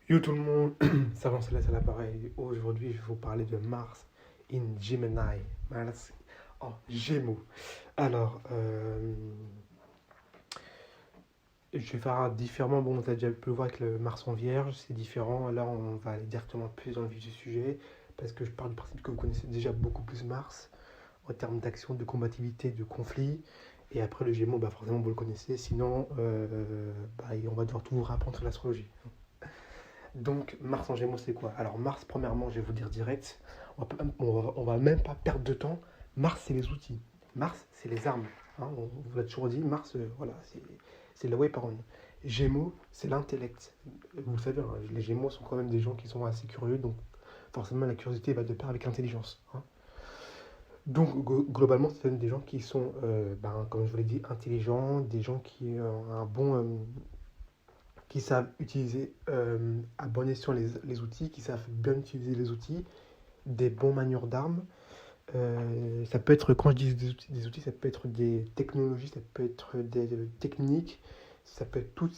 Yo tout le monde, ça va, c'est là, c'est l'appareil. Aujourd'hui, je vais vous parler de Mars in Gemini. Mars en Gémeaux. Alors, je vais faire différemment. Bon, on a déjà pu le voir avec le Mars en Vierge, c'est différent. Là, on va aller directement plus dans le vif du sujet parce que je pars du principe que vous connaissez déjà beaucoup plus Mars en termes d'action, de combativité, de conflit. Et après, le Gémeaux, bah, forcément, vous le connaissez. Sinon, bah, on va devoir tout vous réapprendre sur l'astrologie. Donc, Mars en Gémeaux, c'est quoi? Alors, Mars, premièrement, je vais vous dire direct, on va même pas perdre de temps. Mars, c'est les outils. Mars, c'est les armes. Hein, on vous l'a toujours dit, Mars, voilà, c'est le weapon. Gémeaux, c'est l'intellect. Vous le savez, hein, les Gémeaux sont quand même des gens qui sont assez curieux, donc forcément, la curiosité va de pair avec l'intelligence. Hein. Donc, globalement, c'est des gens qui sont, comme je vous l'ai dit, intelligents, des gens qui ont un bon, qui savent utiliser à bon escient les outils, qui savent bien utiliser les outils, des bons manieurs d'armes. Ça peut être, quand je dis des outils, ça peut être des technologies, ça peut être des techniques, ça peut être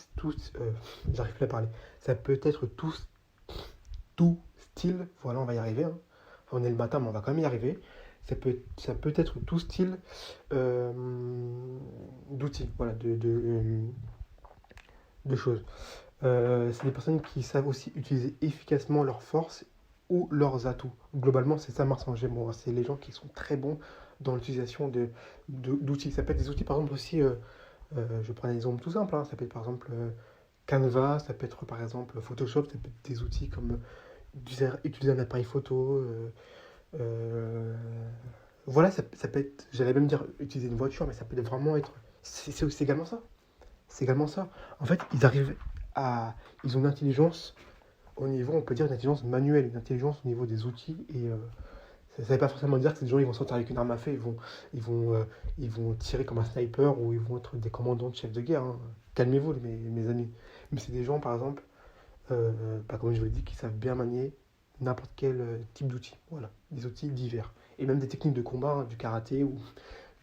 j'arrive plus à parler, ça peut être tout style, voilà, on va y arriver. Hein. Enfin, on est le matin, mais on va quand même y arriver. Ça peut être tout style euh, d'outils, voilà, de choses. C'est des personnes qui savent aussi utiliser efficacement leurs forces ou leurs atouts. Globalement, c'est ça Mars en Gémeaux. Hein. C'est les gens qui sont très bons dans l'utilisation d'outils. Ça peut être des outils, par exemple, aussi, je prends un exemple tout simple, hein. Ça peut être par exemple Canva, ça peut être par exemple Photoshop, ça peut être des outils comme utiliser un appareil photo. Euh, voilà, ça peut être, j'allais même dire utiliser une voiture, mais ça peut vraiment être. C'est également ça. C'est également ça. En fait, à. Ils ont une intelligence au niveau, on peut dire, une intelligence manuelle, une intelligence au niveau des outils. Et ça ne veut pas forcément dire que ces gens ils vont sortir avec une arme à feu, ils vont, euh, ils vont tirer comme un sniper ou ils vont être des commandants de chefs de guerre. Hein. Calmez-vous, mes amis. Mais c'est des gens, par exemple, comme je vous l'ai dit, qui savent bien manier n'importe quel type d'outils. Voilà, des outils divers. Et même des techniques de combat, hein, du karaté ou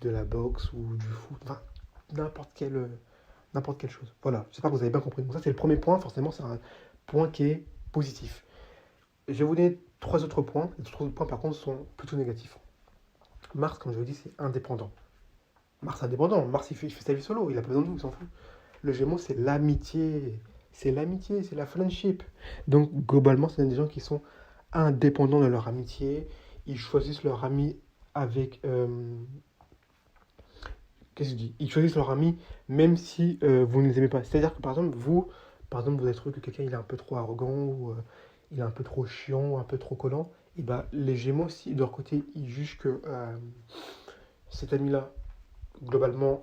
de la boxe ou du foot. Enfin, n'importe quel. N'importe quelle chose. Voilà, j'espère que vous avez bien compris. Donc ça, c'est le premier point. Forcément, c'est un point qui est positif. Je vais vous donner trois autres points. Les trois autres points, par contre, sont plutôt négatifs. Mars, comme je vous dis, c'est indépendant. Mars indépendant. Mars, il fait sa vie solo. Il a pas besoin de nous, il s'en fout. Le Gémeaux, c'est l'amitié. C'est l'amitié, c'est la friendship. Donc, globalement, c'est des gens qui sont indépendants de leur amitié. Ils choisissent leur ami avec qu'est-ce que je dis? Ils choisissent leur ami même si vous ne les aimez pas. C'est-à-dire que par exemple, vous avez trouvé que quelqu'un il est un peu trop arrogant ou il est un peu trop chiant ou un peu trop collant. Et bah, les Gémeaux, si de leur côté ils jugent que cet ami-là, globalement,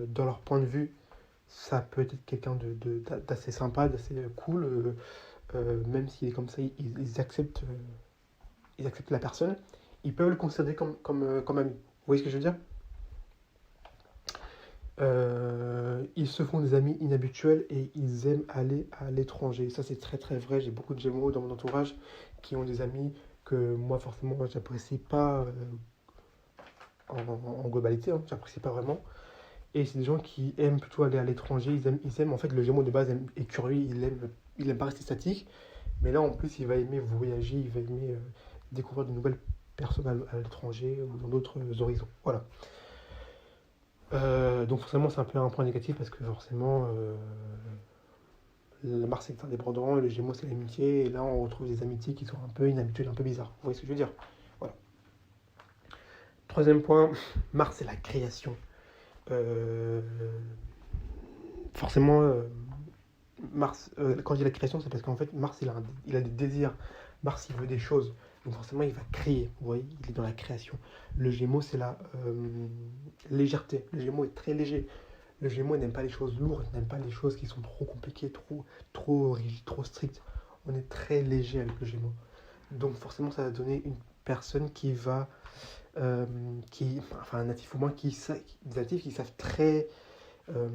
dans leur point de vue, ça peut être quelqu'un d'assez sympa, d'assez cool, même s'il est comme ça, ils acceptent la personne, ils peuvent le considérer comme ami. Vous voyez ce que je veux dire? Ils se font des amis inhabituels et ils aiment aller à l'étranger. Ça, c'est très très vrai. J'ai beaucoup de Gémeaux dans mon entourage qui ont des amis que moi, forcément, j'apprécie pas en globalité. Hein, j'apprécie pas vraiment. Et c'est des gens qui aiment plutôt aller à l'étranger. En fait, le Gémeaux de base est curieux. Il aime pas rester statique. Mais là, en plus, il va aimer voyager. Il va aimer découvrir de nouvelles personnes à l'étranger ou dans d'autres horizons. Voilà. Donc forcément c'est un peu un point négatif parce que forcément le Mars est indépendant, le Gémeaux c'est l'amitié, et là on retrouve des amitiés qui sont un peu inhabituelles, un peu bizarres. Vous voyez ce que je veux dire? Voilà. Troisième point, Mars c'est la création. Euh, forcément, Mars, quand je dis la création, c'est parce qu'en fait Mars il a des désirs, Mars il veut des choses, donc forcément il va créer, vous voyez, il est dans la création. Le Gémeaux c'est la légèreté, le Gémeaux est très léger. Le Gémeaux n'aime pas les choses lourdes, n'aime pas les choses qui sont trop compliquées, trop rigides, trop strictes. On est très léger avec le Gémeaux. Donc forcément, ça va donner une personne qui va, enfin un natif au moins, des natifs qui savent très, euh,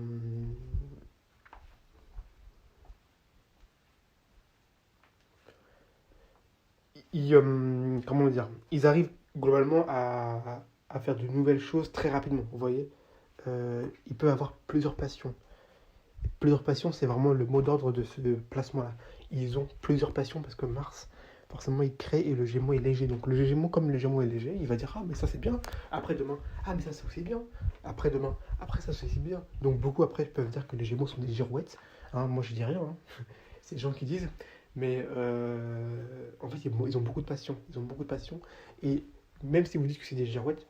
comment dire, ils arrivent globalement à faire de nouvelles choses très rapidement. Vous voyez, ils peuvent avoir plusieurs passions. Plusieurs passions, c'est vraiment le mot d'ordre de ce placement-là. Ils ont plusieurs passions parce que Mars, forcément, il crée et le Gémeaux est léger. Donc le Gémeaux, comme le Gémeaux est léger, il va dire ah mais ça c'est bien. Après-demain, ah mais ça c'est aussi bien. Après-demain, après ça c'est aussi bien. Donc beaucoup après peuvent dire que les Gémeaux sont des girouettes. Hein, moi je dis rien. Hein. C'est les gens qui disent. Mais en fait, ils ont beaucoup de passion. Ils ont beaucoup de passion. Et même si vous dites que c'est des girouettes,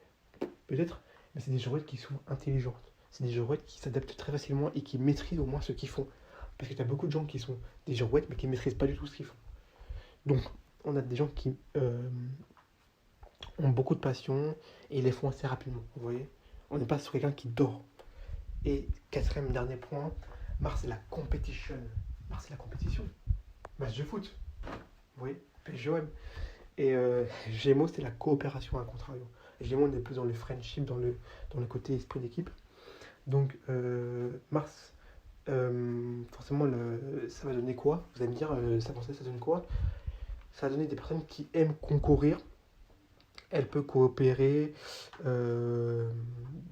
peut-être, mais c'est des girouettes qui sont intelligentes. C'est des girouettes qui s'adaptent très facilement et qui maîtrisent au moins ce qu'ils font. Parce que tu as beaucoup de gens qui sont des girouettes mais qui ne maîtrisent pas du tout ce qu'ils font. Donc, on a des gens qui ont beaucoup de passion et ils les font assez rapidement. Vous voyez, on n'est pas sur quelqu'un qui dort. Et quatrième, dernier point, Mars, c'est la competition. Mars, c'est la compétition. Match de foot. Vous voyez, PSGOM. Et Gémeaux, c'est la coopération à contrario. Gémeaux, on est plus dans le friendship, dans le côté esprit d'équipe. Donc, Mars, forcément, ça va donner quoi? Vous allez me dire, ça donne quoi? Ça va donner des personnes qui aiment concourir. Elle peut coopérer de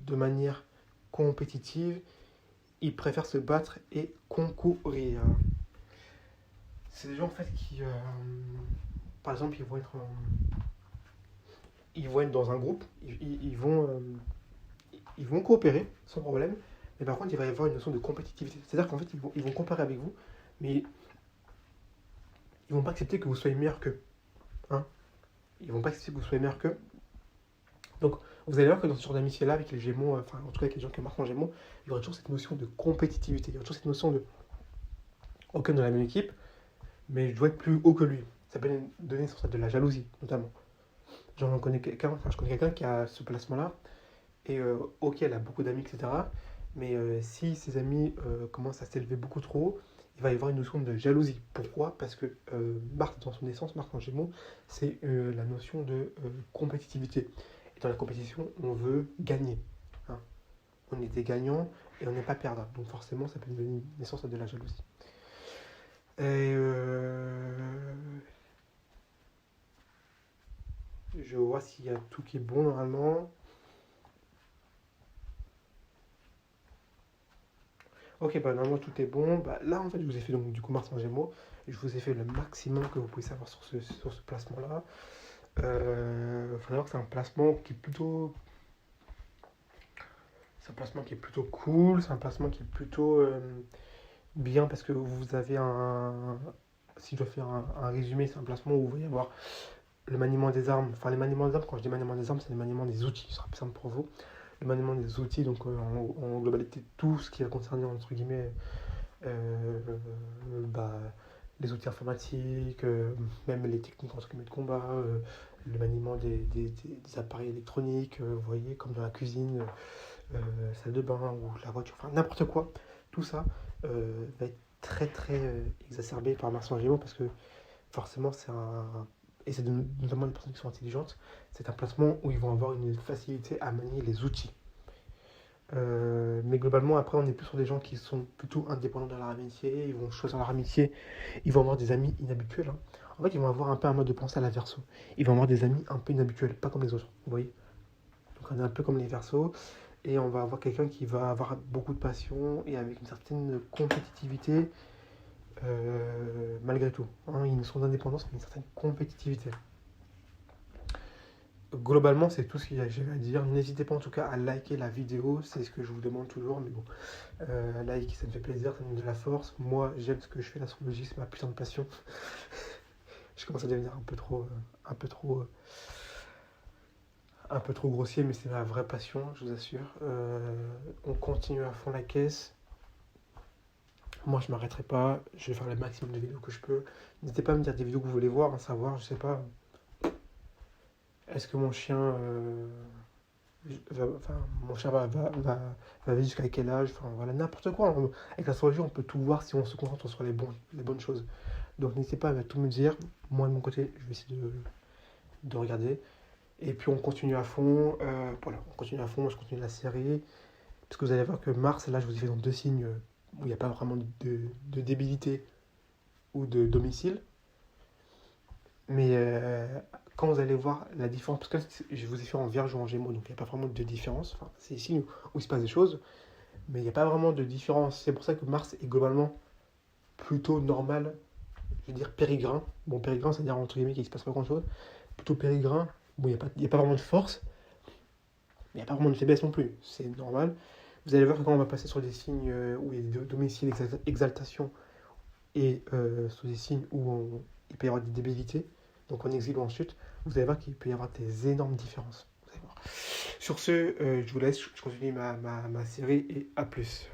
manière compétitive. Ils préfèrent se battre et concourir. C'est des gens en fait qui, par exemple, ils vont être dans un groupe, ils vont coopérer sans problème, mais par contre, il va y avoir une notion de compétitivité. C'est-à-dire qu'en fait, ils vont coopérer avec vous, mais ils vont pas accepter que vous soyez meilleur qu'eux. Hein, ils vont pas accepter que vous soyez meilleur qu'eux. Donc, vous allez voir que dans ce genre d'amitié-là, avec les Gémeaux, enfin, en tout cas avec les gens qui marquent en Gémeaux, il y aura toujours cette notion de compétitivité. Il y aura toujours cette notion de ok, dans la même équipe, mais je dois être plus haut que lui. Ça peut donner une sorte de la jalousie, notamment. J'en connais quelqu'un, enfin, je connais quelqu'un qui a ce placement-là, et ok, elle a beaucoup d'amis, etc. Mais si ses amis commencent à s'élever beaucoup trop haut, il va y avoir une notion de jalousie. Pourquoi? Parce que Mars, dans son essence, Mars en Gémeaux, c'est la notion de compétitivité. Et dans la compétition, on veut gagner. Hein. On est des gagnants et on n'est pas perdant. Donc forcément, ça peut donner naissance à de la jalousie. Et je vois s'il y a tout qui est bon normalement. Ok, bah normalement tout est bon. Bah, là, en fait, je vous ai fait donc du coup Mars en Gémeaux. Et je vous ai fait le maximum que vous pouvez savoir sur ce placement-là. Il faut savoir que c'est un placement qui est plutôt. C'est un placement qui est plutôt cool. C'est un placement qui est plutôt bien parce que vous avez un. Si je dois faire un résumé, c'est un placement où il va y avoir le maniement des armes. Enfin, les maniements des armes, quand je dis maniement des armes, c'est le maniement des outils. Ce sera plus simple pour vous. Le maniement des outils, donc en globalité, tout ce qui va concerner, entre guillemets, euh, bah, les outils informatiques, même les techniques entre guillemets de combat, le maniement des appareils électroniques, vous voyez, comme dans la cuisine, salle de bain ou la voiture, enfin n'importe quoi. Tout ça va être très très exacerbé par Mars en Gémeaux parce que forcément c'est un. Et c'est notamment les personnes qui sont intelligentes, c'est un placement où ils vont avoir une facilité à manier les outils. Mais globalement, après, on est plus sur des gens qui sont plutôt indépendants dans leur amitié. Ils vont choisir leur amitié. Ils vont avoir des amis inhabituels. Hein. En fait, ils vont avoir un peu un mode de pensée à la verso. Ils vont avoir des amis un peu inhabituels, pas comme les autres. Vous voyez? Donc, on est un peu comme les versos. Et on va avoir quelqu'un qui va avoir beaucoup de passion et avec une certaine compétitivité malgré tout. Hein. Ils sont d'indépendance, mais une certaine compétitivité. Globalement, c'est tout ce que j'ai à dire. N'hésitez pas en tout cas à liker la vidéo, c'est ce que je vous demande toujours. Mais bon, like, ça me fait plaisir, ça me donne de la force. Moi, j'aime ce que je fais, l'astrologie, c'est ma putain de passion. Je commence à devenir un peu trop, un peu trop grossier, mais c'est ma vraie passion, je vous assure. On continue à fond la caisse. Moi, je m'arrêterai pas. Je vais faire le maximum de vidéos que je peux. N'hésitez pas à me dire des vidéos que vous voulez voir, à savoir, je sais pas. Est-ce que mon chien enfin, mon chien va vivre jusqu'à quel âge, enfin voilà, n'importe quoi. Avec l'astrologie, on peut tout voir si on se concentre sur les bonnes choses. Donc n'hésitez pas à tout me dire. Moi, de mon côté, je vais essayer de regarder. Et puis on continue à fond. Voilà, on continue à fond. Moi, je continue la série. Parce que vous allez voir que Mars, là, je vous ai fait dans deux signes où il n'y a pas vraiment de débilité ou de domicile. Mais quand vous allez voir la différence, parce que je vous ai fait en Vierge ou en Gémeaux, donc il n'y a pas vraiment de différence. Enfin, c'est ici où il se passe des choses. mais il n'y a pas vraiment de différence. C'est pour ça que Mars est globalement plutôt normal, je veux dire périgrin. Bon, périgrin, c'est-à-dire entre guillemets qu'il ne se passe pas grand-chose. Plutôt périgrin, bon, il y a pas vraiment de force, mais il n'y a pas vraiment de faiblesse non plus. C'est normal. Vous allez voir que quand on va passer sur des signes où il y a des domiciles, exaltation, et sur des signes où il peut y avoir des débilités, donc en exil ou en chute, vous allez voir qu'il peut y avoir des énormes différences. Vous allez voir. Sur ce, je vous laisse, je continue ma série et à plus.